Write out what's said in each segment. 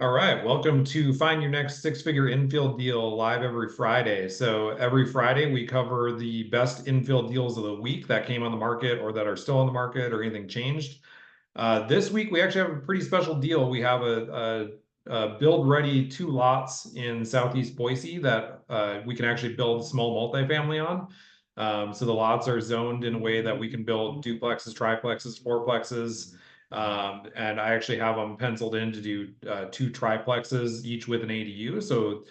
All right, welcome to Find Your Next Six-Figure Infill Deal live every Friday. So every Friday we cover the best infill deals of the week that came on the market or that are still on the market or anything changed. This week we actually have a pretty special deal. We have a build-ready 2 lots in Southeast Boise that we can actually build small multifamily on. So the lots are zoned in a way that we can build duplexes, triplexes, fourplexes. And I actually have them penciled in to do 2 triplexes, each with an ADU. So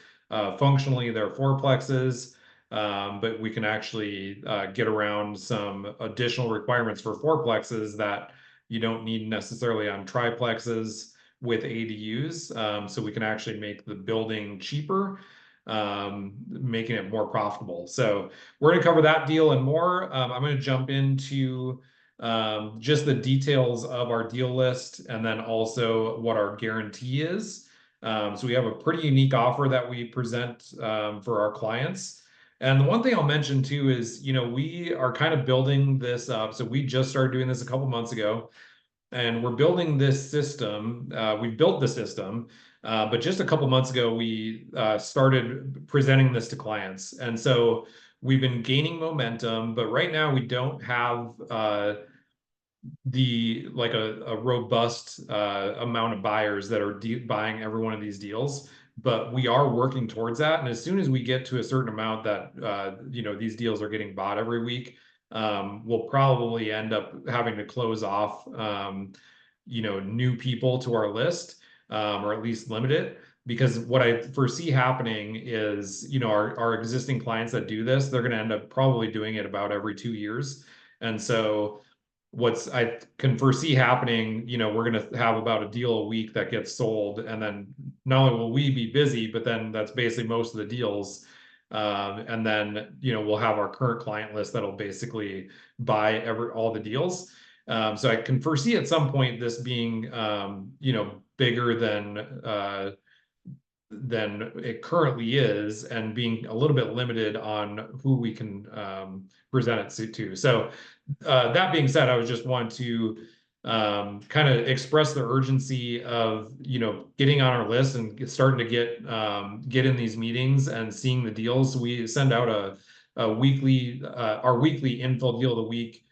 functionally, they're fourplexes, but we can actually get around some additional requirements for fourplexes that you don't need necessarily on triplexes with ADUs. So we can actually make the building cheaper, making it more profitable. So we're going to cover that deal and more. I'm going to jump into just the details of our deal list and then also what our guarantee is. So we have a pretty unique offer that we present for our clients. And the one thing I'll mention too is, we are kind of building this up. So we just started doing this a couple months ago, and we're building this system. We built the system, but just a couple months ago, we started presenting this to clients. And so we've been gaining momentum, but right now we don't have a robust amount of buyers that are buying every one of these deals, but we are working towards that. And as soon as we get to a certain amount that these deals are getting bought every week, we'll probably end up having to close off new people to our list, or at least limit it. Because what I foresee happening is, our existing clients that do this, they're going to end up probably doing it about every 2 years. And so what's I can foresee happening, we're going to have about a deal a week that gets sold, and then not only will we be busy, but then that's basically most of the deals. And then we'll have our current client list that'll basically buy all the deals. So I can foresee at some point this being bigger than it currently is, and being a little bit limited on who we can present it to. So that being said, I was just want to kind of express the urgency of getting on our list and starting to get in these meetings and seeing the deals. We send out a weekly our weekly infill deal of the week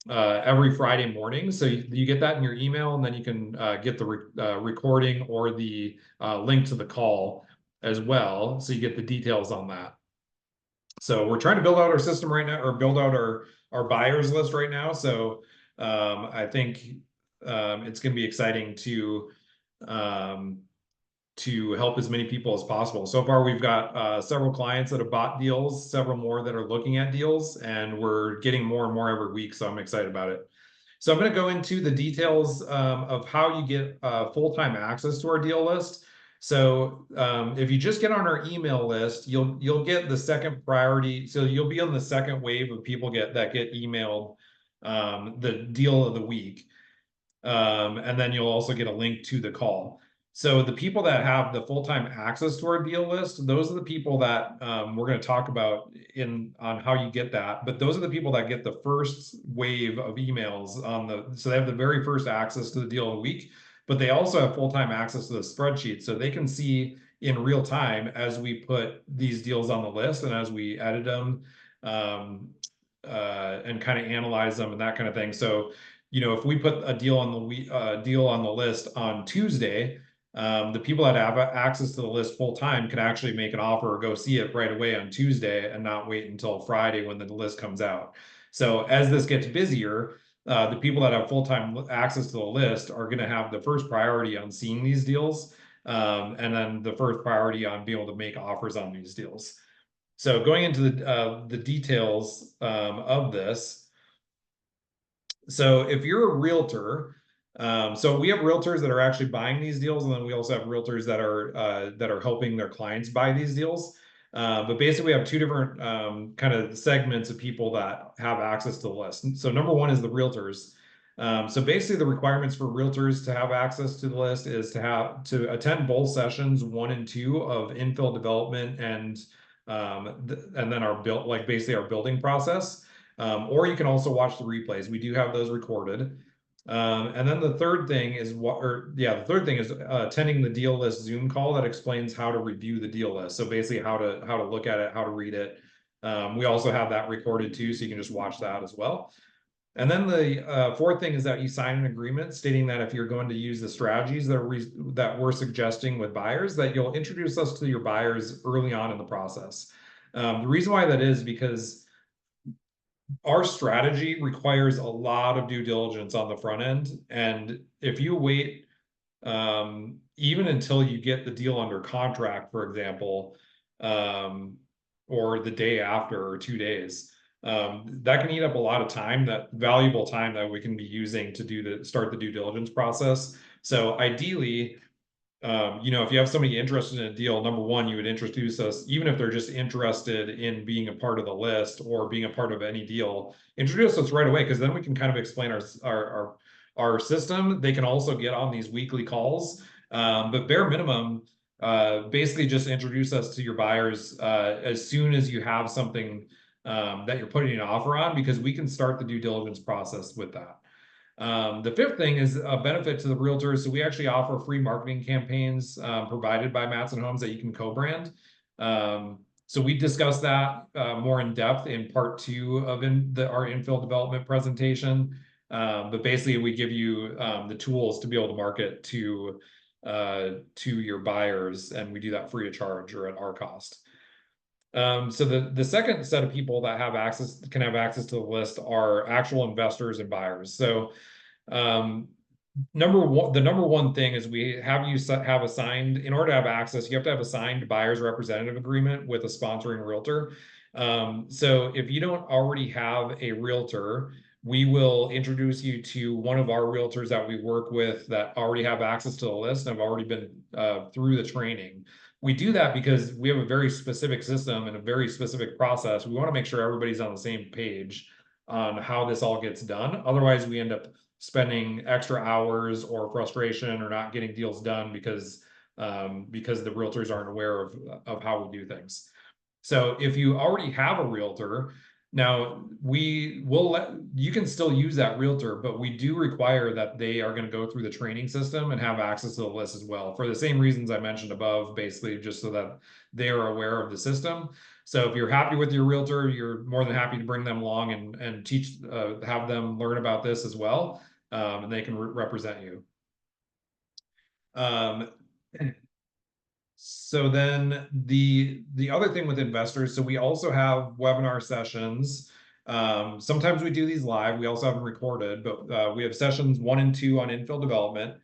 every Friday morning. So you get that in your email, and then you can get the recording or the link to the call as well. So you get the details on that. So we're trying to build out our system right now, or build out our buyers list right now. So I think it's going to be exciting to help as many people as possible. So far, we've got several clients that have bought deals, several more that are looking at deals, and we're getting more and more every week. So I'm excited about it. So I'm going to go into the details of how you get full-time access to our deal list. So if you just get on our email list, you'll get the second priority. So you'll be on the second wave of people that get emailed the deal of the week. And then you'll also get a link to the call. So the people that have the full-time access to our deal list, those are the people that we're going to talk about on how you get that. But those are the people that get the first wave of emails so they have the very first access to the deal of the week, but they also have full-time access to the spreadsheet. So they can see in real time as we put these deals on the list and as we edit them and kind of analyze them and that kind of thing. So if we put a deal on the list on Tuesday, the people that have access to the list full time can actually make an offer or go see it right away on Tuesday and not wait until Friday when the list comes out. So as this gets busier, the people that have full-time access to the list are going to have the first priority on seeing these deals, and then the first priority on being able to make offers on these deals. So going into the details of this. So if you're a realtor, so we have realtors that are actually buying these deals, and then we also have realtors that are helping their clients buy these deals. But basically, we have two different kind of segments of people that have access to the list. So number one is the realtors. So basically, the requirements for realtors to have access to the list is to attend both sessions 1 and 2 of infill development and then basically our building process. Or you can also watch the replays. We do have those recorded. And then the third thing is the third thing is attending the deal list Zoom call that explains how to review the deal list. So basically how to look at it, how to read it. We also have that recorded too, so you can just watch that as well. And then the fourth thing is that you sign an agreement stating that if you're going to use the strategies that we're suggesting with buyers, that you'll introduce us to your buyers early on in the process. The reason why that is because our strategy requires a lot of due diligence on the front end. And if you wait even until you get the deal under contract, for example, or the day after or 2 days, that can eat up a lot of time, that valuable time that we can be using to start the due diligence process. So ideally, if you have somebody interested in a deal, number one, you would introduce us, even if they're just interested in being a part of the list or being a part of any deal, introduce us right away, because then we can kind of explain our system. They can also get on these weekly calls, but bare minimum, basically just introduce us to your buyers as soon as you have something that you're putting an offer on, because we can start the due diligence process with that. The fifth thing is a benefit to the realtors. So we actually offer free marketing campaigns provided by Matson Homes that you can co-brand. So we discussed that more in depth in part 2 of our infill development presentation. But basically, we give you the tools to be able to market to your buyers, and we do that free of charge or at our cost. So the second set of people that can have access to the list are actual investors and buyers. So the number one thing is we have you have assigned, in order to have access, you have to have a signed buyer's representative agreement with a sponsoring realtor. So if you don't already have a realtor, we will introduce you to one of our realtors that we work with that already have access to the list and have already been through the training. We do that because we have a very specific system and a very specific process. We want to make sure everybody's on the same page on how this all gets done. Otherwise, we end up spending extra hours or frustration or not getting deals done because the realtors aren't aware of how we do things. So if you already have a realtor, now you can still use that realtor, but we do require that they are going to go through the training system and have access to the list as well, for the same reasons I mentioned above, basically just so that they are aware of the system. So if you're happy with your realtor, you're more than happy to bring them along and teach, have them learn about this as well, and they can represent you. So then the other thing with investors, so we also have webinar sessions. Sometimes we do these live. We also have them recorded, but we have sessions 1 and 2 on infill development,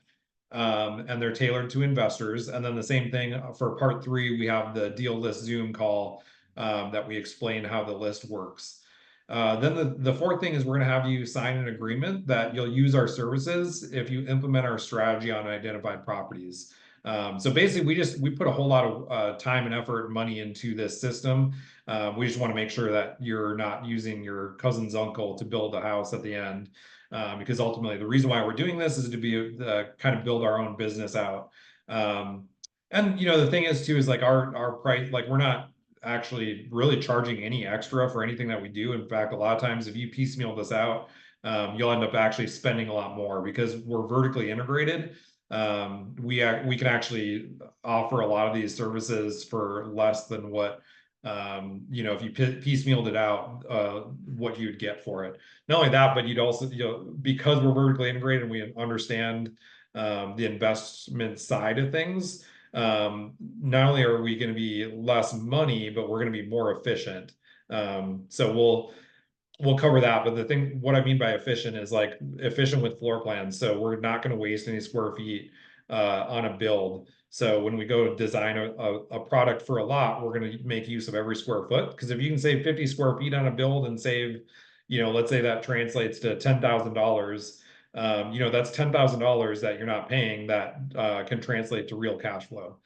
and they're tailored to investors. And then the same thing for part 3, we have the deal list Zoom call that we explain how the list works. Then the fourth thing is we're going to have you sign an agreement that you'll use our services if you implement our strategy on identified properties. So basically, we put a whole lot of time and effort and money into this system. We just want to make sure that you're not using your cousin's uncle to build a house at the end, because ultimately the reason why we're doing this is to be kind of build our own business out. And the thing is too is like our price, like we're not actually really charging any extra for anything that we do. In fact, a lot of times if you piecemeal this out, you'll end up actually spending a lot more because we're vertically integrated. We can actually offer a lot of these services for less than what if you piecemealed it out, what you would get for it. Not only that, but you'd also, because we're vertically integrated and we understand the investment side of things, not only are we going to be less money, but we're going to be more efficient. So we'll cover that. But what I mean by efficient is like efficient with floor plans. So we're not going to waste any square feet on a build. So when we go design a product for a lot, we're going to make use of every square foot. Because if you can save 50 square feet on a build and save, let's say that translates to $10,000, that's $10,000 that you're not paying that can translate to real cash flow.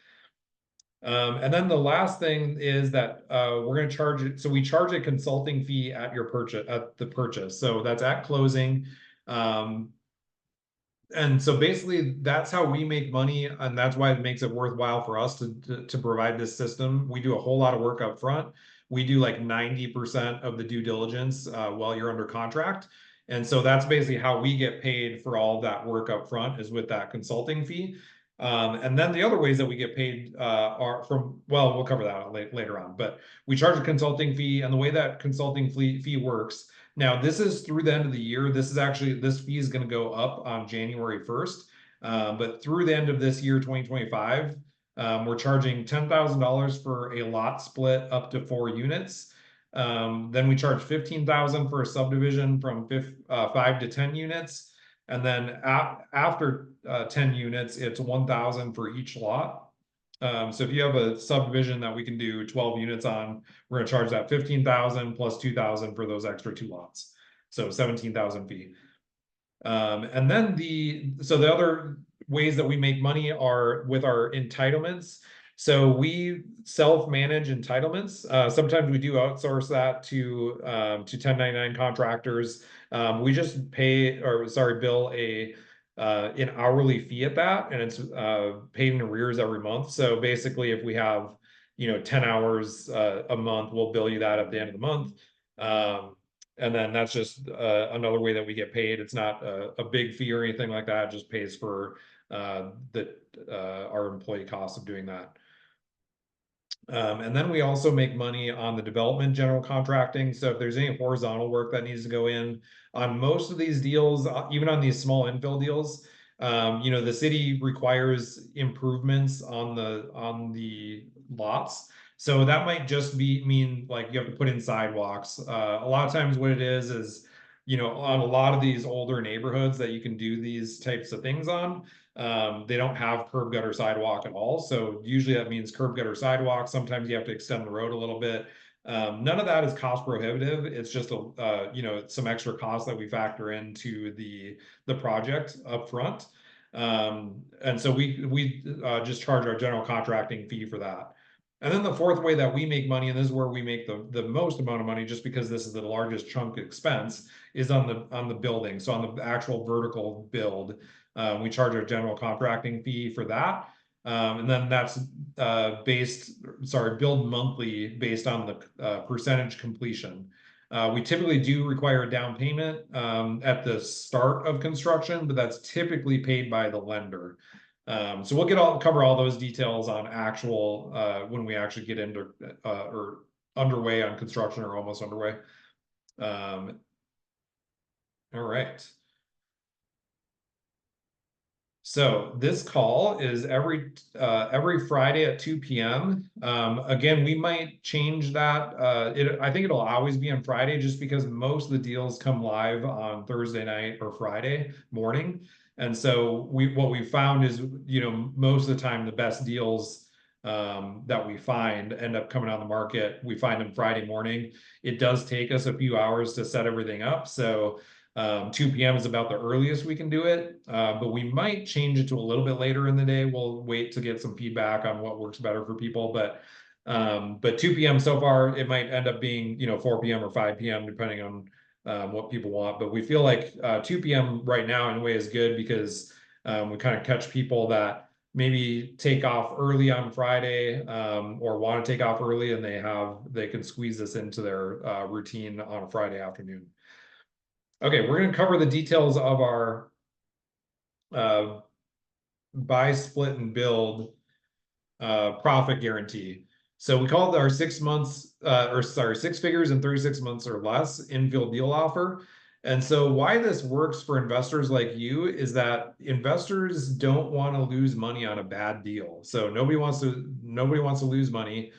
And then the last thing is that we're going to charge it. So we charge a consulting fee at the purchase. So that's at closing. And so basically that's how we make money, and that's why it makes it worthwhile for us to provide this system. We do a whole lot of work up front. We do like 90% of the due diligence while you're under contract. And so that's basically how we get paid for all that work up front, is with that consulting fee. And then the other ways that we get paid are from, well, we'll cover that later on, but we charge a consulting fee, and the way that consulting fee works, now this is through the end of the year. This fee is going to go up on January 1st. But through the end of this year, 2025, we're charging $10,000 for a lot split up to 4 units. Then we charge $15,000 for a subdivision from 5 to 10 units. And then after 10 units, it's $1,000 for each lot. So if you have a subdivision that we can do 12 units on, we're going to charge that $15,000 plus $2,000 for those extra 2 lots. So $17,000 fee. And then the other ways that we make money are with our entitlements. So we self-manage entitlements. Sometimes we do outsource that to 1099 contractors. We just bill an hourly fee at that, and it's paid in arrears every month. So basically, if we have 10 hours a month, we'll bill you that at the end of the month. And then that's just another way that we get paid. It's not a big fee or anything like that. It just pays for our employee costs of doing that. And then we also make money on the development general contracting. So if there's any horizontal work that needs to go in on most of these deals, even on these small infill deals, the city requires improvements on the lots. So that might just mean like you have to put in sidewalks. A lot of times what it is, on a lot of these older neighborhoods that you can do these types of things on, they don't have curb gutter sidewalk at all. So usually that means curb gutter sidewalk. Sometimes you have to extend the road a little bit. None of that is cost prohibitive. It's just some extra costs that we factor into the project up front. And so we just charge our general contracting fee for that. And then the fourth way that we make money, and this is where we make the most amount of money, just because this is the largest chunk expense, is on the building. So on the actual vertical build, we charge our general contracting fee for that. And then that's billed monthly based on the percentage completion. We typically do require a down payment at the start of construction, but that's typically paid by the lender. So we'll cover all those details on actual when we actually get into or underway on construction or almost underway. All right. So this call is every Friday at 2 p.m. Again, we might change that. I think it'll always be on Friday, just because most of the deals come live on Thursday night or Friday morning. And so what we found is, most of the time the best deals that we find end up coming on the market. We find them Friday morning. It does take us a few hours to set everything up. So 2 p.m. is about the earliest we can do it, but we might change it to a little bit later in the day. We'll wait to get some feedback on what works better for people. But 2 p.m. so far, it might end up being 4 p.m. or 5 p.m. depending on what people want. But we feel like 2 p.m. right now anyway is good, because we kind of catch people that maybe take off early on Friday or want to take off early, and they can squeeze this into their routine on a Friday afternoon. Okay, we're going to cover the details of our buy, split, and build profit guarantee. So we call it our 6 months, 6 figures in 36 months or less infill deal offer. And so why this works for investors like you is that investors don't want to lose money on a bad deal. So nobody wants to lose money.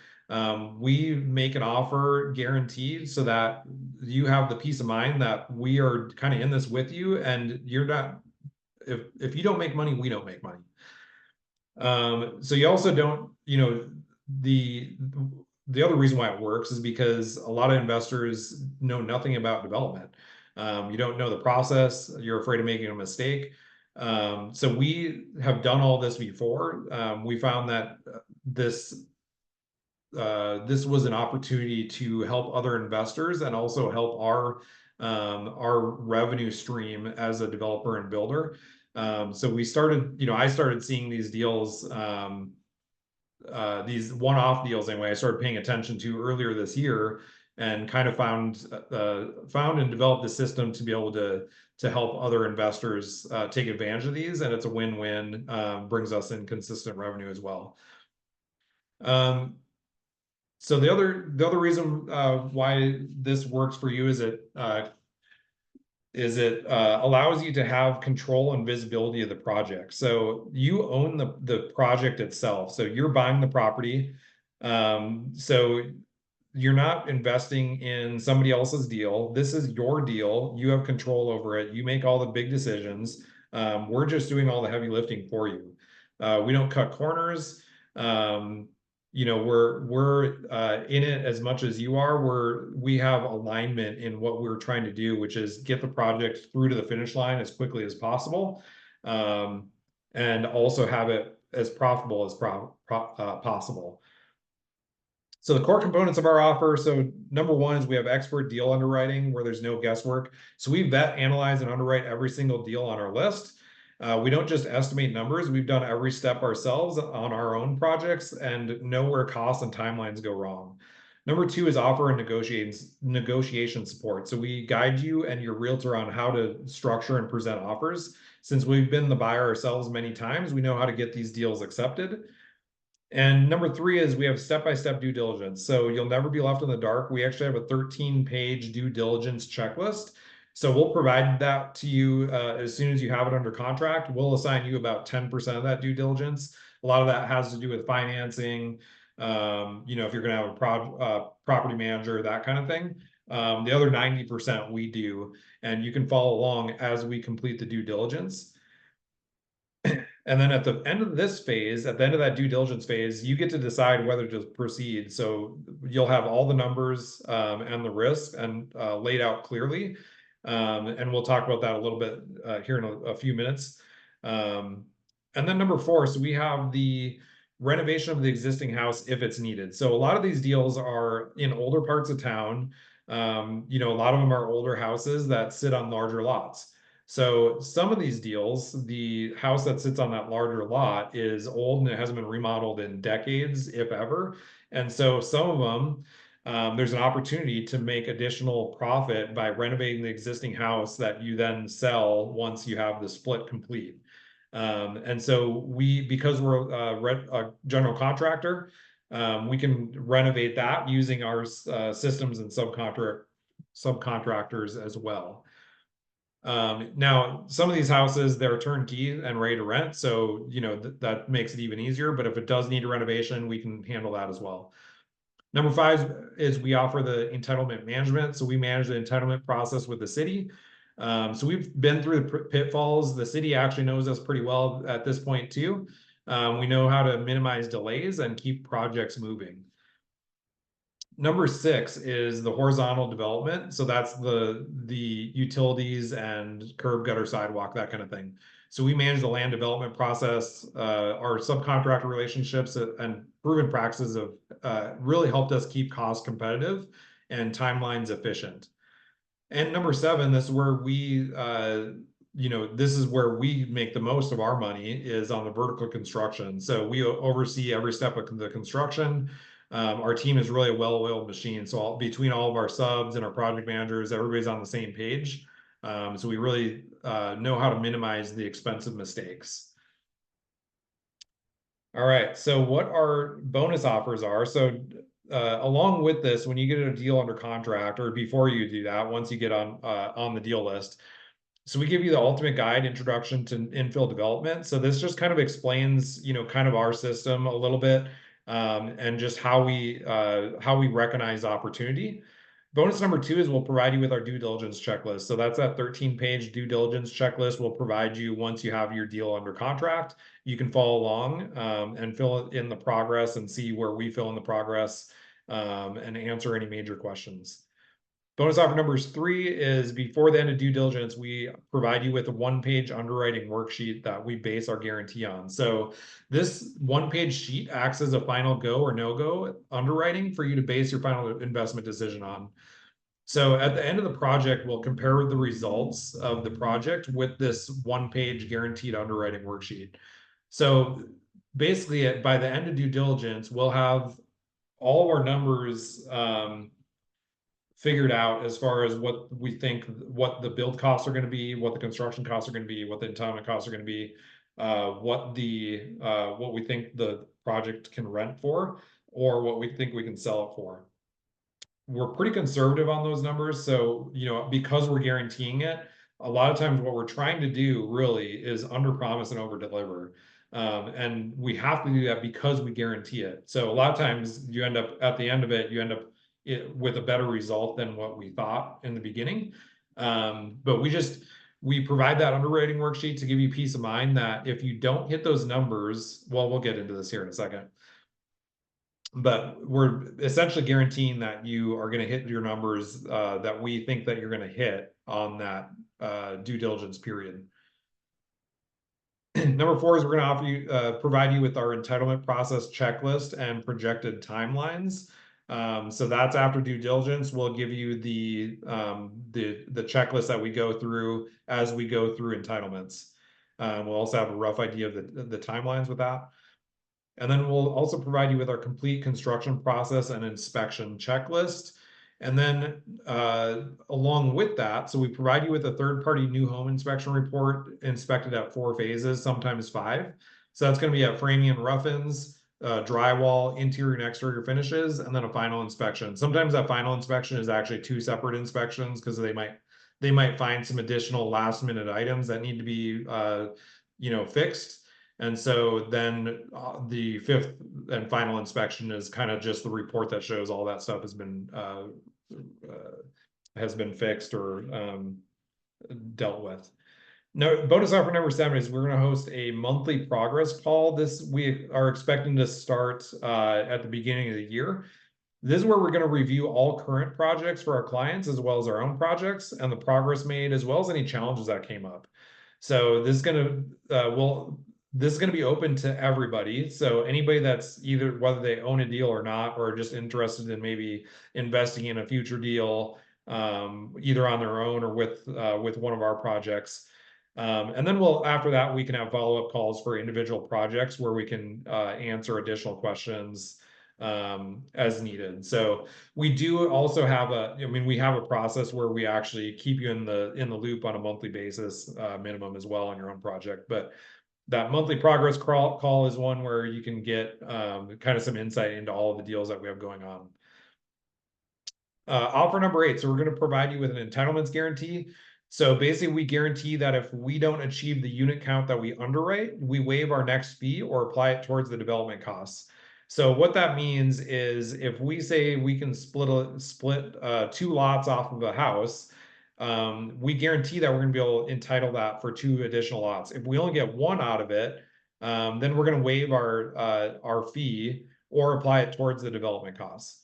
We make an offer guaranteed so that you have the peace of mind that we are kind of in this with you, and you're not, if you don't make money, we don't make money. So you also don't, the other reason why it works is because a lot of investors know nothing about development. You don't know the process. You're afraid of making a mistake. So we have done all this before. We found that this was an opportunity to help other investors and also help our revenue stream as a developer and builder. So we started, I started seeing these deals, these one-off deals anyway, I started paying attention to earlier this year. and kind of found and developed the system to be able to help other investors take advantage of these, and it's a win-win. Brings us in consistent revenue as well. So the other reason why this works for you is it allows you to have control and visibility of the project. So you own the project itself. So you're buying the property. So you're not investing in somebody else's deal. This is your deal. You have control over it. You make all the big decisions. We're just doing all the heavy lifting for you. We don't cut corners. We're in it as much as you are. We have alignment in what we're trying to do, which is get the project through to the finish line as quickly as possible, and also have it as profitable as possible. So the core components of our offer. So number one is we have expert deal underwriting where there's no guesswork. So we vet, analyze, and underwrite every single deal on our list. We don't just estimate numbers. We've done every step ourselves on our own projects and know where costs and timelines go wrong. Number two is offer and negotiation support. So we guide you and your realtor on how to structure and present offers. Since we've been the buyer ourselves many times, we know how to get these deals accepted. And number three is we have step-by-step due diligence. So you'll never be left in the dark. We actually have a 13-page due diligence checklist. So we'll provide that to you as soon as you have it under contract. We'll assign you about 10% of that due diligence. A lot of that has to do with financing, if you're going to have a property manager, that kind of thing. The other 90% we do, and you can follow along as we complete the due diligence. And then at the end of this phase, at the end of that due diligence phase, you get to decide whether to proceed. So you'll have all the numbers and the risks and laid out clearly. And we'll talk about that a little bit here in a few minutes. And then number four, so we have the renovation of the existing house if it's needed. So a lot of these deals are in older parts of town. A lot of them are older houses that sit on larger lots. So some of these deals, the house that sits on that larger lot is old and it hasn't been remodeled in decades, if ever. And so some of them, there's an opportunity to make additional profit by renovating the existing house that you then sell once you have the split complete. And so because we're a general contractor, we can renovate that using our systems and subcontractors as well. Now, some of these houses, they're turnkey and ready to rent. So, that makes it even easier. But if it does need a renovation, we can handle that as well. Number five is we offer the entitlement management. So we manage the entitlement process with the city. So we've been through the pitfalls. The city actually knows us pretty well at this point too. We know how to minimize delays and keep projects moving. Number six is the horizontal development. So that's the utilities and curb, gutter, sidewalk, that kind of thing. So we manage the land development process. Our subcontractor relationships and proven practices have really helped us keep costs competitive and timelines efficient. And number seven, this is where this is where we make the most of our money, is on the vertical construction. So we oversee every step of the construction. Our team is really a well-oiled machine. So between all of our subs and our project managers, everybody's on the same page. So we really know how to minimize the expensive mistakes. All right, so what our bonus offers are. So along with this, when you get a deal under contract, or before you do that, once you get on the deal list, so we give you the ultimate guide, introduction to infill development. So this just kind of explains, kind of our system a little bit. And just how we recognize opportunity. Bonus number two is we'll provide you with our due diligence checklist. So that's that 13-page due diligence checklist we'll provide you once you have your deal under contract. You can follow along and fill in the progress and see where we fill in the progress and answer any major questions. Bonus offer number three is before the end of due diligence, we provide you with a one-page underwriting worksheet that we base our guarantee on. So this one-page sheet acts as a final go or no-go underwriting for you to base your final investment decision on. So at the end of the project, we'll compare the results of the project with this one-page guaranteed underwriting worksheet. So basically, by the end of due diligence, we'll have all of our numbers figured out as far as what we think, what the build costs are going to be, what the construction costs are going to be, what the entitlement costs are going to be, what we think the project can rent for, or what we think we can sell it for. We're pretty conservative on those numbers. So, because we're guaranteeing it, a lot of times what we're trying to do really is under promise and over deliver. And we have to do that because we guarantee it. So a lot of times you end up at the end of it, with a better result than what we thought in the beginning. But we provide that underwriting worksheet to give you peace of mind that if you don't hit those numbers, well, we'll get into this here in a second. But we're essentially guaranteeing that you are going to hit your numbers that we think that you're going to hit on that due diligence period. Number 4 is we're going to provide you with our entitlement process checklist and projected timelines. So that's after due diligence. We'll give you the checklist that we go through as we go through entitlements. We'll also have a rough idea of the timelines with that. And then we'll also provide you with our complete construction process and inspection checklist. And then along with that, so we provide you with a third-party new home inspection report inspected at 4 phases, sometimes 5. So that's going to be at framing and rough-ins, drywall, interior and exterior finishes, and then a final inspection. Sometimes that final inspection is actually 2 separate inspections because they might find some additional last-minute items that need to be fixed. And so then the 5th and final inspection is kind of just the report that shows all that stuff has been fixed or dealt with. No, bonus offer number 7 is we're going to host a monthly progress call. We are expecting to start at the beginning of the year. This is where we're going to review all current projects for our clients as well as our own projects and the progress made as well as any challenges that came up. So this is going to this is going to be open to everybody. So anybody that's either whether they own a deal or not, or just interested in maybe investing in a future deal, either on their own or with one of our projects. And then after that, we can have follow-up calls for individual projects where we can answer additional questions as needed. So we do also have we have a process where we actually keep you in the loop on a monthly basis, minimum as well on your own project. But that monthly progress call is one where you can get kind of some insight into all of the deals that we have going on. Offer number 8. So we're going to provide you with an entitlements guarantee. So basically we guarantee that if we don't achieve the unit count that we underwrite, we waive our next fee or apply it towards the development costs. So what that means is if we say we can split 2 lots off of a house, we guarantee that we're going to be able to entitle that for 2 additional lots. If we only get 1 out of it, then we're going to waive our fee or apply it towards the development costs.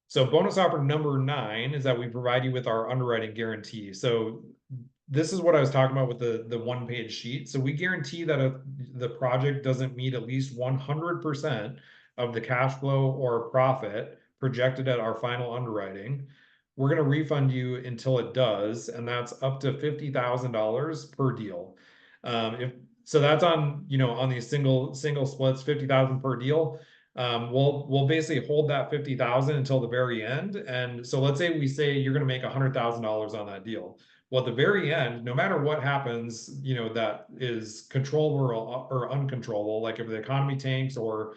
So bonus offer number 9 is that we provide you with our underwriting guarantee. So this is what I was talking about with the 1-page sheet. So we guarantee that if the project doesn't meet at least 100% of the cash flow or profit projected at our final underwriting, we're going to refund you until it does, and that's up to $50,000 per deal. So that's on these single splits, $50,000 per deal. We'll basically hold that $50,000 until the very end. And so let's say you're going to make $100,000 on that deal. Well, at the very end, no matter what happens, that is controllable or uncontrollable, like if the economy tanks or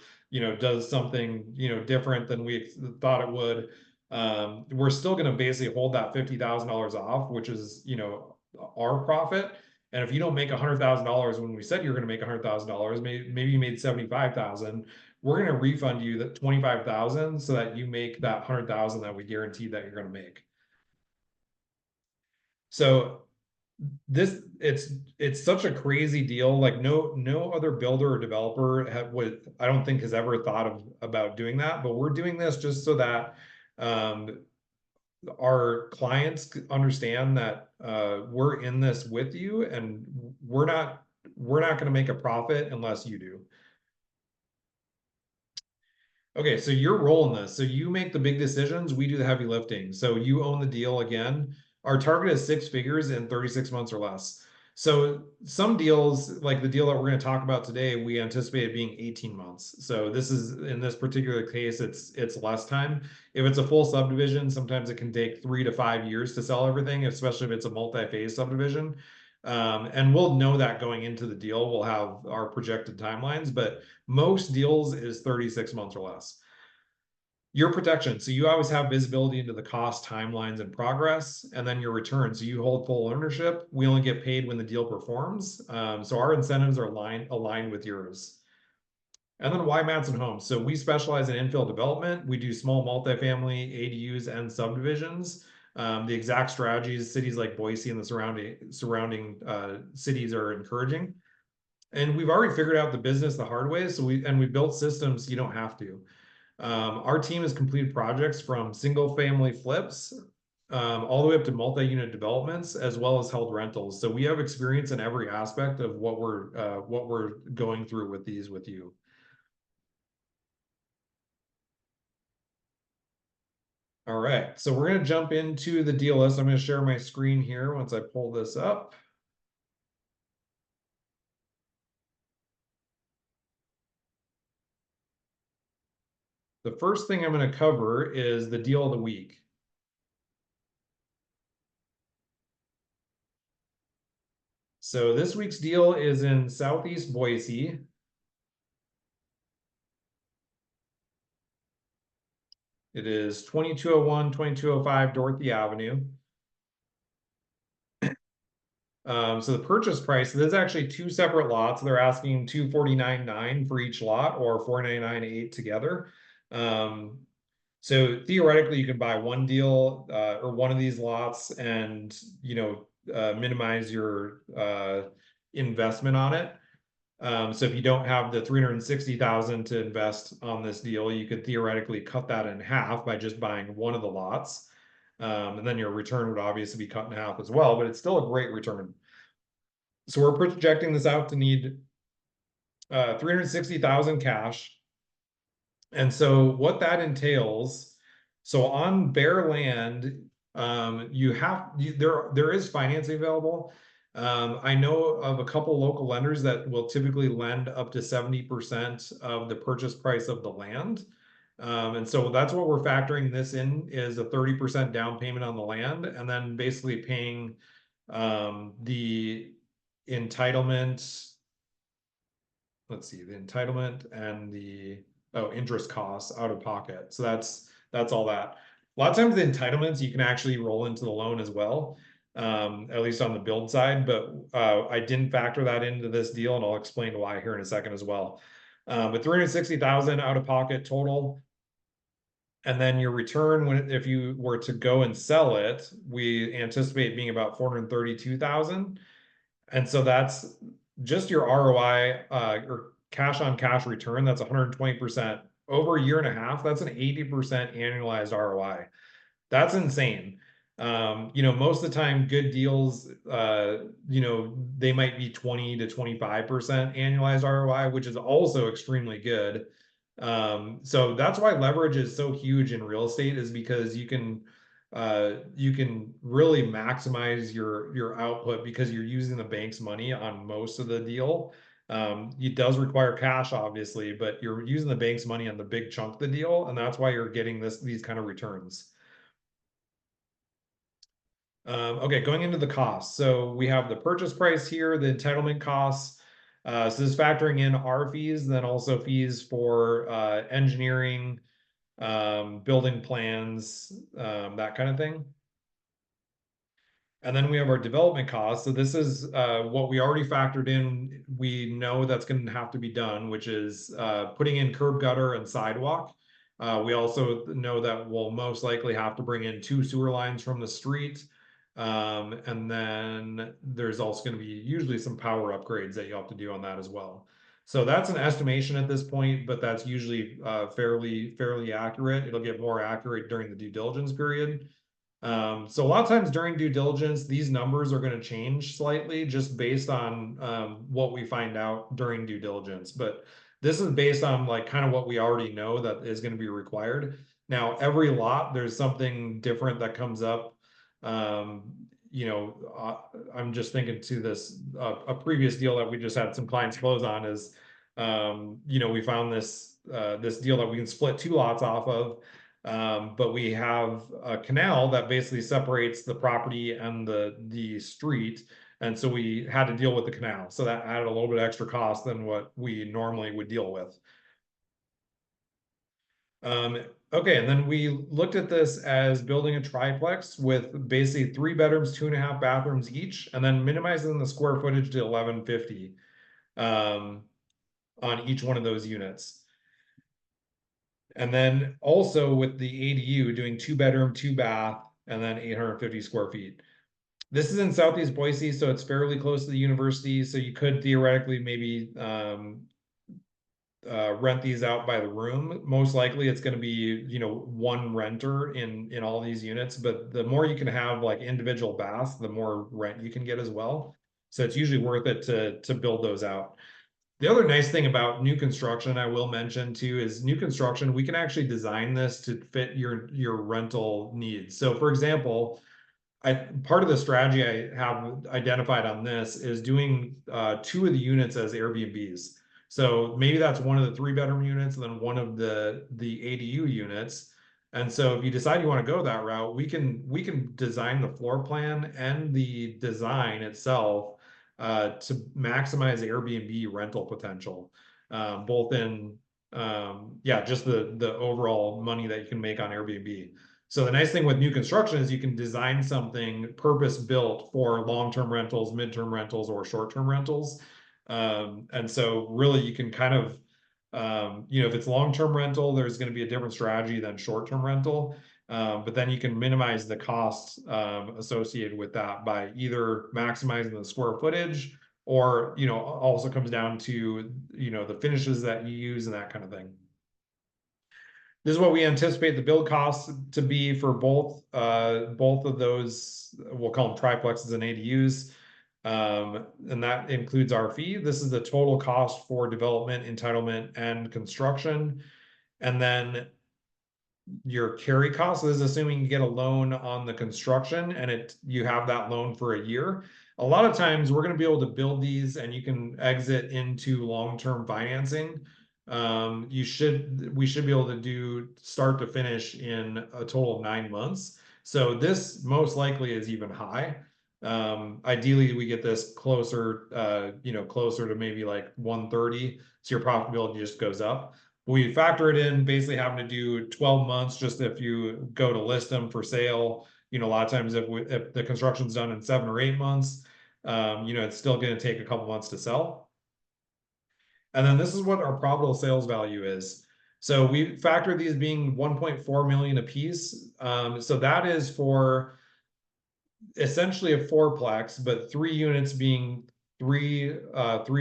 does something different than we thought it would, we're still going to basically hold that $50,000 off, which is our profit. And if you don't make $100,000 when we said you're going to make $100,000, maybe you made $75,000, we're going to refund you that $25,000 so that you make that $100,000 that we guaranteed that you're going to make. So it's such a crazy deal. Like no other builder or developer I don't think has ever thought about doing that, but we're doing this just so that our clients understand that we're in this with you, and we're not going to make a profit unless you do. Okay, so your role in this. So you make the big decisions, we do the heavy lifting. So you own the deal again. Our target is 6 figures in 36 months or less. So some deals, like the deal that we're going to talk about today, we anticipate it being 18 months. So this is, in this particular case, it's less time. If it's a full subdivision, sometimes it can take 3 to 5 years to sell everything, especially if it's a multi-phase subdivision. And we'll know that going into the deal. We'll have our projected timelines, but most deals is 36 months or less. Your protection. So you always have visibility into the cost, timelines, and progress, and then your return. So you hold full ownership. We only get paid when the deal performs. So our incentives are aligned with yours. And then why Madsen Homes? So we specialize in infill development. We do small multifamily, ADUs, and subdivisions. The exact strategies cities like Boise and the surrounding cities are encouraging. And we've already figured out the business the hard way. So we built systems so you don't have to. Our team has completed projects from single family flips all the way up to multi-unit developments, as well as held rentals. So we have experience in every aspect of what we're going through with these with you. All right, so we're going to jump into the deal list. I'm going to share my screen here once I pull this up. The first thing I'm going to cover is the deal of the week. So this week's deal is in Southeast Boise. It is 2201, 2205 Dorothy Avenue. So the purchase price, there's actually two separate lots. They're asking 249.9 for each lot, or 499.8 together. So theoretically, you can buy one deal or one of these lots, and minimize your investment on it. So if you don't have the 360,000 to invest on this deal, you could theoretically cut that in half by just buying one of the lots. And then your return would obviously be cut in half as well, but it's still a great return. So we're projecting this out to need 360,000 cash. And so what that entails, so on bare land, there is financing available. I know of a couple local lenders that will typically lend up to 70% of the purchase price of the land. And so that's what we're factoring this in, is a 30% down payment on the land, and then basically paying the entitlement. Let's see, the entitlement and the interest costs out of pocket. So that's all that. A lot of times the entitlements you can actually roll into the loan as well, at least on the build side. But I didn't factor that into this deal, and I'll explain why here in a second as well. But 360,000 out of pocket total. And then your return, if you were to go and sell it, we anticipate being about 432,000. And so that's just your ROI or cash on cash return. That's 120% over a year and a half. That's an 80% annualized ROI. That's insane. Most of the time, good deals, they might be 20 to 25% annualized ROI, which is also extremely good. So that's why leverage is so huge in real estate, is because you can really maximize your output because you're using the bank's money on most of the deal. It does require cash, obviously, but you're using the bank's money on the big chunk of the deal, and that's why you're getting these kind of returns. Okay, going into the costs. So we have the purchase price here, the entitlement costs. So this is factoring in our fees, then also fees for engineering, building plans, that kind of thing. And then we have our development costs. So this is what we already factored in. We know that's going to have to be done, which is putting in curb gutter and sidewalk. We also know that we'll most likely have to bring in 2 sewer lines from the street. And then there's also going to be usually some power upgrades that you have to do on that as well. So that's an estimation at this point, but that's usually fairly accurate. It'll get more accurate during the due diligence period. So a lot of times during due diligence, these numbers are going to change slightly just based on what we find out during due diligence. But this is based on like kind of what we already know that is going to be required. Now, every lot, there's something different that comes up. you know, I'm just thinking to this, a previous deal that we just had some clients close on is, you know, we found this, this deal that we can split 2 lots off of. But we have a canal that basically separates the property and the street. And so we had to deal with the canal. So that added a little bit extra cost than what we normally would deal with. Okay, and then we looked at this as building a triplex with basically 3 bedrooms, 2.5 bathrooms each, and then minimizing the square footage to 1150 on each one of those units. And then also with the ADU doing 2 bedroom, 2 bath, and then 850 square feet. This is in Southeast Boise, so it's fairly close to the university. So you could theoretically maybe rent these out by the room. Most likely it's going to be, you know, one renter in all these units, but the more you can have like individual baths, the more rent you can get as well. So it's usually worth it to build those out. The other nice thing about new construction, I will mention too, is new construction, we can actually design this to fit your rental needs. So for example, part of the strategy I have identified on this is doing 2 of the units as Airbnbs. So maybe that's one of the 3-bedroom units and then one of the ADU units. And so if you decide you want to go that route, we can design the floor plan and the design itself to maximize Airbnb rental potential, both in just the overall money that you can make on Airbnb. So the nice thing with new construction is you can design something purpose built for long-term rentals, midterm rentals, or short-term rentals. And so really you can kind of, you know, if it's long-term rental, there's going to be a different strategy than short-term rental. But then you can minimize the costs associated with that by either maximizing the square footage or, you know, also comes down to, you know, the finishes that you use and that kind of thing. This is what we anticipate the build costs to be for both of those, we'll call them triplexes and ADUs. And that includes our fee. This is the total cost for development, entitlement, and construction. And then your carry cost, this is assuming you get a loan on the construction and you have that loan for a year. A lot of times we're going to be able to build these and you can exit into long-term financing. We should be able to do start to finish in a total of 9 months. So this most likely is even high. Ideally we get this closer, you know, closer to maybe like 130. So your profitability just goes up. We factor it in basically having to do 12 months just if you go to list them for sale. You know, a lot of times if the construction's done in 7 or 8 months, you know, it's still going to take a couple months to sell. And then this is what our probable sales value is. So we factor these being 1.4 million a piece. So that is for essentially a 4-plex, but 3 units being three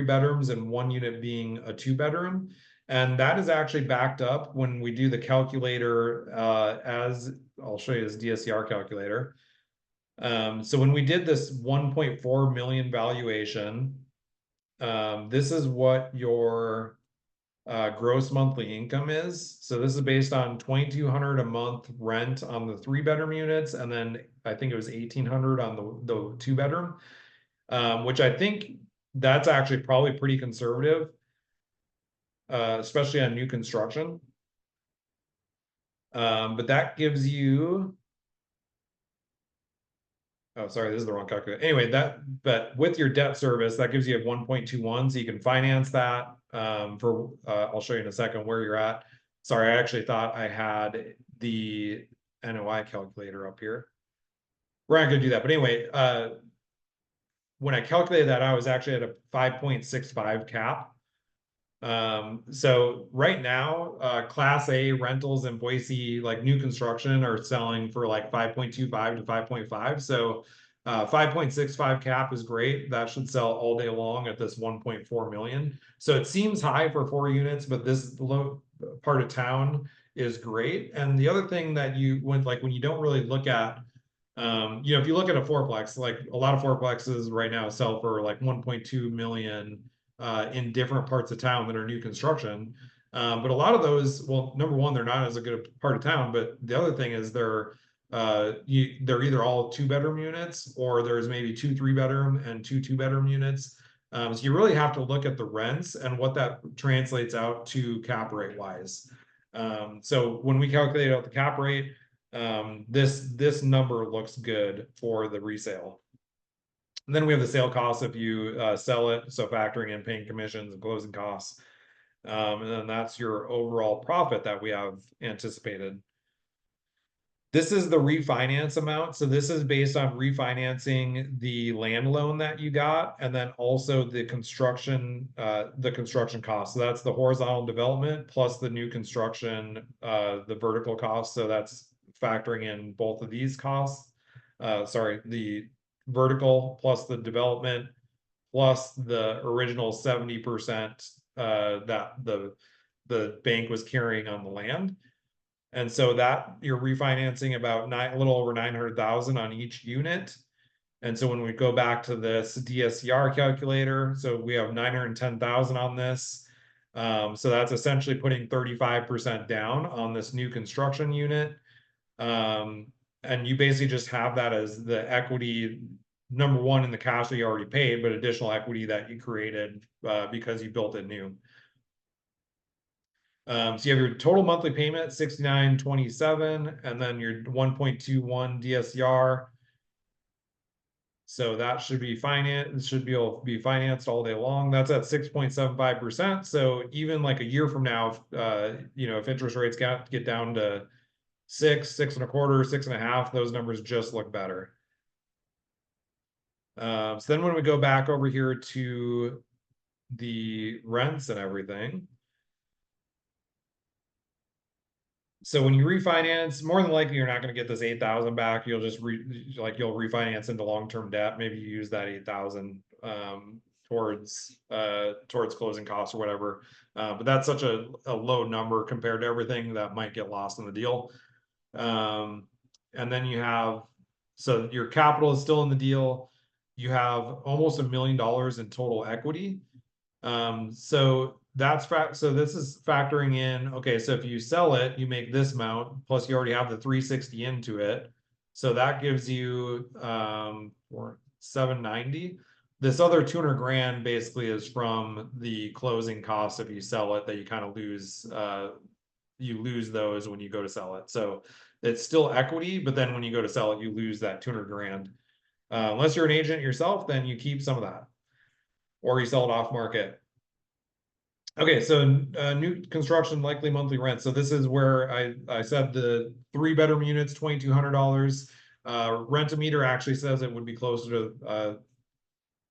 bedrooms and 1 unit being a 2-bedroom. And that is actually backed up when we do the calculator, as I'll show you this DSCR calculator. So when we did this 1.4 million valuation, this is what your gross monthly income is. So this is based on $2,200 a month rent on the 3-bedroom units, and then I think it was $1,800 on the 2-bedroom, which I think that's actually probably pretty conservative. Especially on new construction. But that gives you, oh, sorry, this is the wrong calculator. Anyway, but with your debt service, that gives you a 1.21, so you can finance that I'll show you in a second where you're at. Sorry, I actually thought I had the NOI calculator up here. We're not gonna do that, but anyway, when I calculated that, I was actually at a 5.65 cap. So right now, Class A rentals in Boise, like new construction, are selling for like 5.25 to 5.5. So 5.65 cap is great. That should sell all day long at this 1.4 million. So it seems high for 4 units, but this low part of town is great. And the other thing that when you don't really look at, you know, if you look at a 4-plex, like a lot of 4-plexes right now sell for like 1.2 million in different parts of town that are new construction. But a lot of those, well, number one, they're not as a good part of town, but the other thing is they're they're either all 2-bedroom units, or there's maybe 2 3-bedroom and 2 2-bedroom units. So you really have to look at the rents and what that translates out to cap rate wise. So when we calculate out the cap rate, this number looks good for the resale. And then we have the sale costs if you sell it, so factoring in paying commissions and closing costs. And then that's your overall profit that we have anticipated. This is the refinance amount. So this is based on refinancing the land loan that you got, and then also the construction cost. So that's the horizontal development plus the new construction, the vertical cost. So that's factoring in both of these costs. Sorry, the vertical plus the development plus the original 70% that the bank was carrying on the land. And so that you're refinancing about a little over 900,000 on each unit. And so when we go back to this DSCR calculator, so we have 910,000 on this. So that's essentially putting 35% down on this new construction unit. And you basically just have that as the equity, number one, in the cash that you already paid, but additional equity that you created because you built it new. So you have your total monthly payment, $69.27, and then your 1.21 DSCR. So that should be financed, should be able to be financed all day long. That's at 6.75%. So even like a year from now, if interest rates get down to 6.25, 6.5, those numbers just look better. So then when we go back over here to the rents and everything. So when you refinance, more than likely you're not going to get this 8,000 back. You'll just you'll refinance into long-term debt. Maybe you use that 8,000 towards closing costs or whatever. But that's such a low number compared to everything that might get lost in the deal. And then you have, so your capital is still in the deal. You have almost $1 million in total equity. So this is factoring in, okay, so if you sell it, you make this amount, plus you already have the 360 into it. So that gives you, 790. This other 200 grand basically is from the closing costs. If you sell it, that you kind of lose, you lose those when you go to sell it. So it's still equity, but then when you go to sell it, you lose that 200 grand. Unless you're an agent yourself, then you keep some of that, or you sell it off market. Okay, so new construction likely monthly rent. So this is where I said the 3-bedroom units, $2,200. Rent-a-meter actually says it would be closer to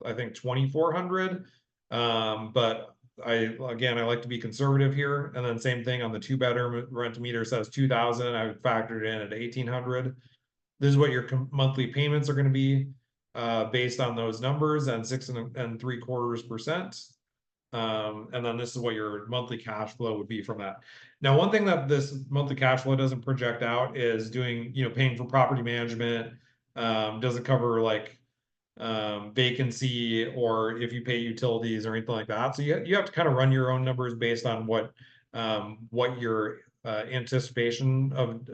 I think 2,400. But I like to be conservative here. And then same thing on the 2-bedroom, rent-a-meter says 2,000. I would factor it in at 1,800. This is what your monthly payments are going to be based on those numbers, and 6.75%. And then this is what your monthly cash flow would be from that. Now, one thing that this monthly cash flow doesn't project out is doing, paying for property management, doesn't cover like vacancy, or if you pay utilities or anything like that. So you have to kind of run your own numbers based on what your anticipation of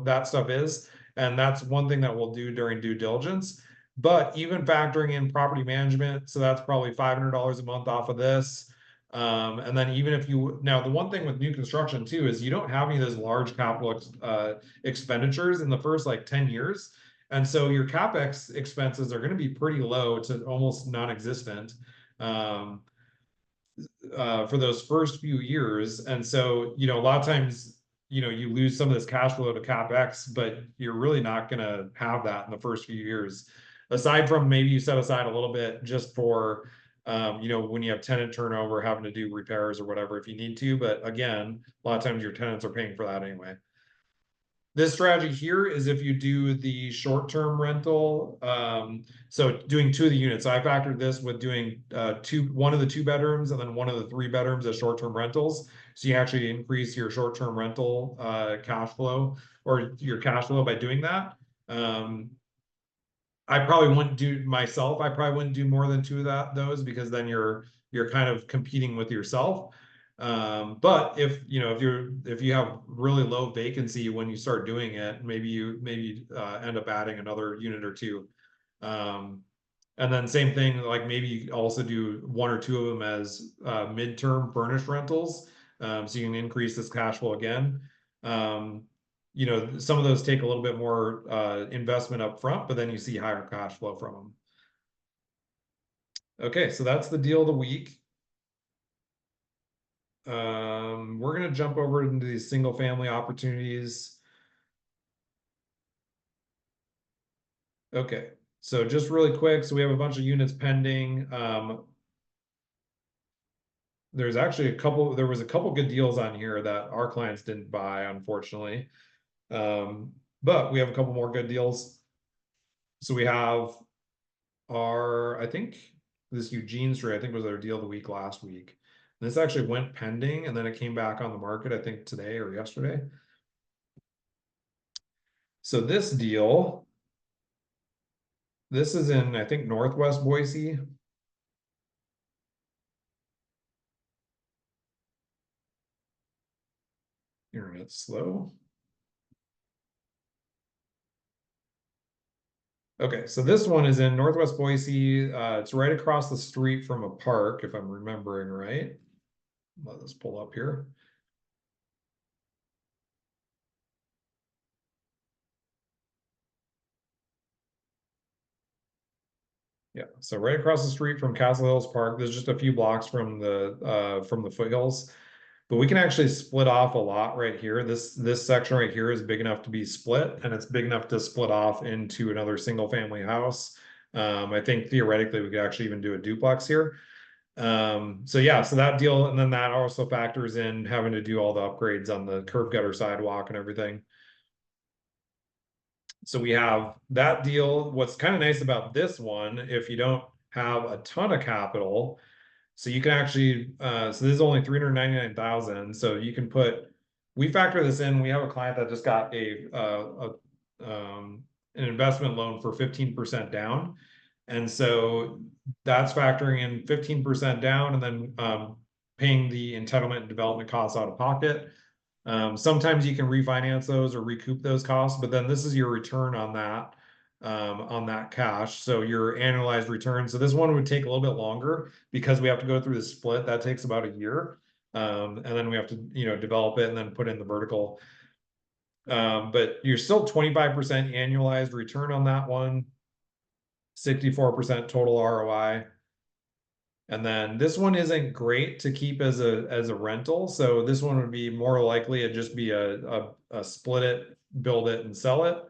that stuff is. And that's one thing that we'll do during due diligence. But even factoring in property management, so that's probably $500 a month off of this. And then even if now the one thing with new construction too is you don't have any of those large capital expenditures in the first like 10 years. And so your CapEx expenses are going to be pretty low to almost non-existent for those first few years. And so, a lot of times, you lose some of this cash flow to CapEx, but you're really not going to have that in the first few years. Aside from maybe you set aside a little bit just for, when you have tenant turnover, having to do repairs or whatever if you need to. But again, a lot of times your tenants are paying for that anyway. This strategy here is if you do the short-term rental, so doing 2 of the units. So I factored this with doing one of the 2 bedrooms and then one of the 3 bedrooms as short-term rentals. So you actually increase your short-term rental cash flow, or your cash flow, by doing that. I probably wouldn't do more than 2 of those, because then you're kind of competing with yourself. But if if you have really low vacancy when you start doing it, maybe you end up adding another unit or two. And then same thing, like maybe you also do one or two of them as midterm furnished rentals, so you can increase this cash flow again. Um, some of those take a little bit more investment up front, but then you see higher cash flow from them. Okay, so that's the deal of the week. We're gonna jump over into these single family opportunities. Okay, so just really quick, so we have a bunch of units pending. There's actually there was a couple good deals on here that our clients didn't buy, unfortunately. But we have a couple more good deals. So we have I think this Eugene Street, I think was our deal of the week last week. And this actually went pending and then it came back on the market, I think today or yesterday. So this deal, this is in, I think, Northwest Boise. Internet's slow. Okay, so this one is in Northwest Boise. It's right across the street from a park, if I'm remembering right. Let us pull up here. Yeah, so right across the street from Castle Hills Park, there's just a few blocks from the foothills. But we can actually split off a lot right here. This section right here is big enough to be split, and it's big enough to split off into another single family house. I think theoretically we could actually even do a duplex here. So yeah, so that deal, and then that also factors in having to do all the upgrades on the curb gutter sidewalk and everything. So we have that deal. What's kind of nice about this one, if you don't have a ton of capital, so you can actually, so this is only 399,000. So you can we factor this in. We have a client that just got an investment loan for 15% down. And so that's factoring in 15% down and then paying the entitlement and development costs out of pocket. Sometimes you can refinance those or recoup those costs, but then this is your return on that cash. So your annualized return. So this one would take a little bit longer because we have to go through the split. That takes about a year. And then we have to, develop it and then put in the vertical. But you're still 25% annualized return on that one, 64% total ROI. And then this one isn't great to keep as a rental. So this one would be more likely to just be a split it, build it, and sell it.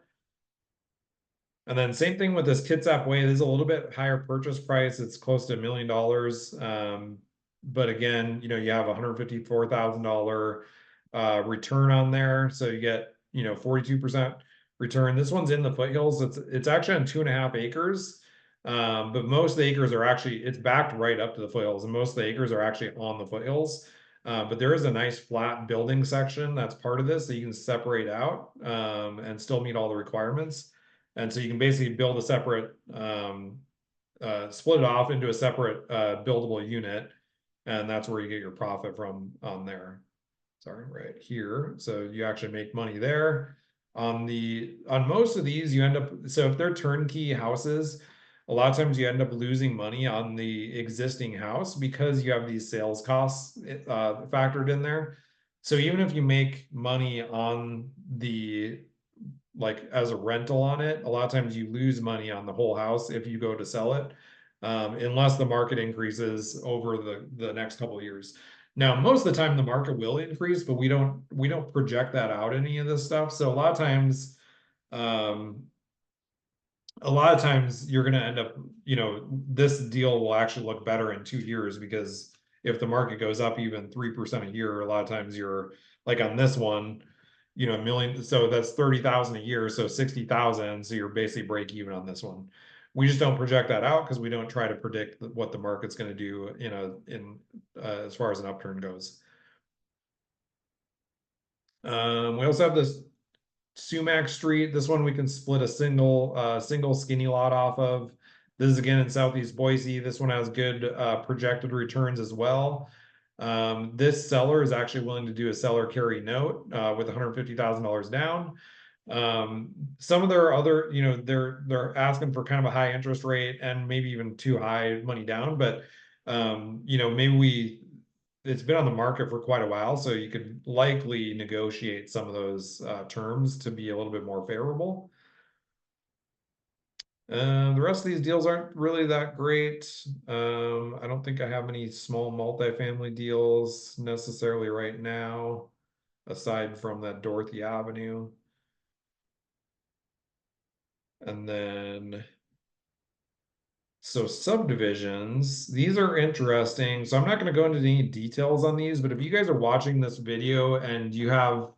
And then same thing with this Kitsap Way. There's a little bit higher purchase price. It's close to $1 million. But again, you have $154,000 return on there. So you get 42% return. This one's in the foothills. It's actually on 2.5 acres. But most of the acres are actually, it's backed right up to the foothills, and most of the acres are actually on the foothills. But there is a nice flat building section that's part of this that you can separate out and still meet all the requirements. And so you can basically build a separate, split it off into a separate buildable unit, and that's where you get your profit from on there. Sorry, right here. So you actually make money there. On most of these, you end up, so if they're turnkey houses, a lot of times you end up losing money on the existing house because you have these sales costs factored in there. So even if you make money on like as a rental on it, a lot of times you lose money on the whole house if you go to sell it, unless the market increases over the next couple of years. Now, most of the time the market will increase, but we don't project that out any of this stuff. So a lot of times you're going to end up, this deal will actually look better in 2 years, because if the market goes up even 3% a year, a lot of times you're like on this one, $1 million. So that's 30,000 a year. So 60,000. So you're basically break even on this one. We just don't project that out because we don't try to predict what the market's going to do as far as an upturn goes. We also have this Sumac Street. This one we can split a single skinny lot off of. This is again in Southeast Boise. This one has good projected returns as well. This seller is actually willing to do a seller carry note with $150,000 down. Some of their other, they're asking for kind of a high interest rate and maybe even too high money down, but maybe it's been on the market for quite a while, so you could likely negotiate some of those terms to be a little bit more favorable. The rest of these deals aren't really that great. I don't think I have any small multifamily deals necessarily right now, aside from that Dorothy Avenue. And then, so subdivisions, these are interesting. So I'm not going to go into any details on these, but if you guys are watching this video and you have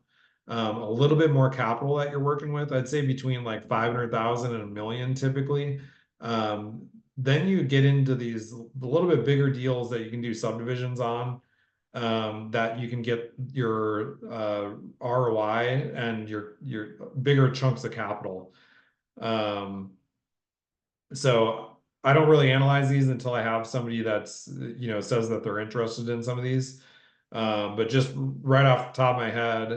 a little bit more capital that you're working with, I'd say between like 500,000 and $1 million typically. Then you get into these a little bit bigger deals that you can do subdivisions on, that you can get your ROI and your bigger chunks of capital. So I don't really analyze these until I have somebody that's, says that they're interested in some of these. But just right off the top of my head,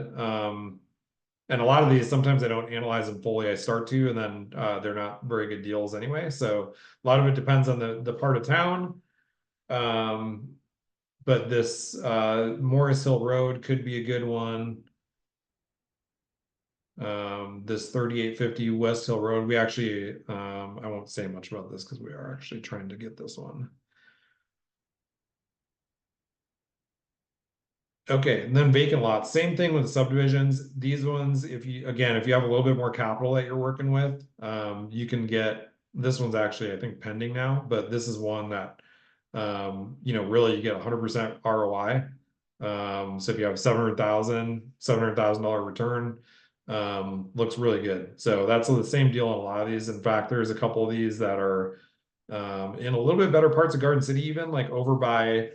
and a lot of these, sometimes I don't analyze them fully. I start to, and then they're not very good deals anyway. So a lot of it depends on the part of town. But this Morris Hill Road could be a good one. This 3850 West Hill Road, we actually, I won't say much about this because we are actually trying to get this one. Okay, and then vacant lots, same thing with the subdivisions. These ones, if you have a little bit more capital that you're working with, you can get, this one's actually, I think, pending now, but this is one that, really you get 100% ROI. So if you have $700,000 return, looks really good. So that's the same deal on a lot of these. In fact, there's a couple of these that are in a little bit better parts of Garden City, even like over by,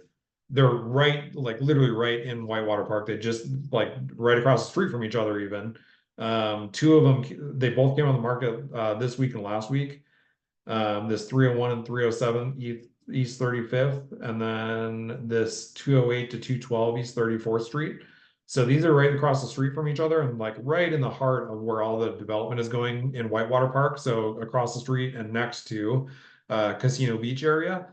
they're right, like literally right in Whitewater Park. They just like right across the street from each other even. Two of them, they both came on the market this week and last week. This 301 and 307 East 35th, and then this 208 to 212 East 34th Street. So these are right across the street from each other and like right in the heart of where all the development is going in Whitewater Park. So across the street and next to Casino Beach area.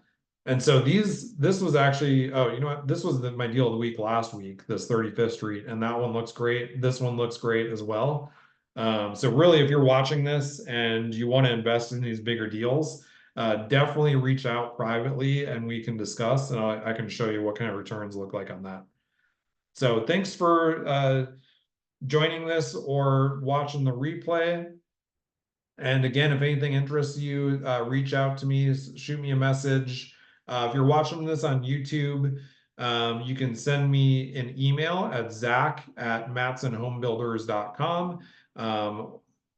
And so this was actually, oh, you know what? This was my deal of the week last week, this 35th Street, and that one looks great. This one looks great as well. So really, if you're watching this and you want to invest in these bigger deals, definitely reach out privately and we can discuss, and I can show you what kind of returns look like on that. So thanks for joining this or watching the replay. And again, if anything interests you, reach out to me, shoot me a message. If you're watching this on YouTube, you can send me an email at zach@matsonhomebuilders.com,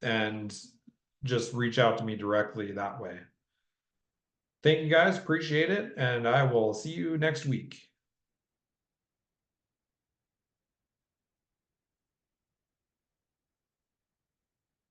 and just reach out to me directly that way. Thank you guys, appreciate it, and I will see you next week.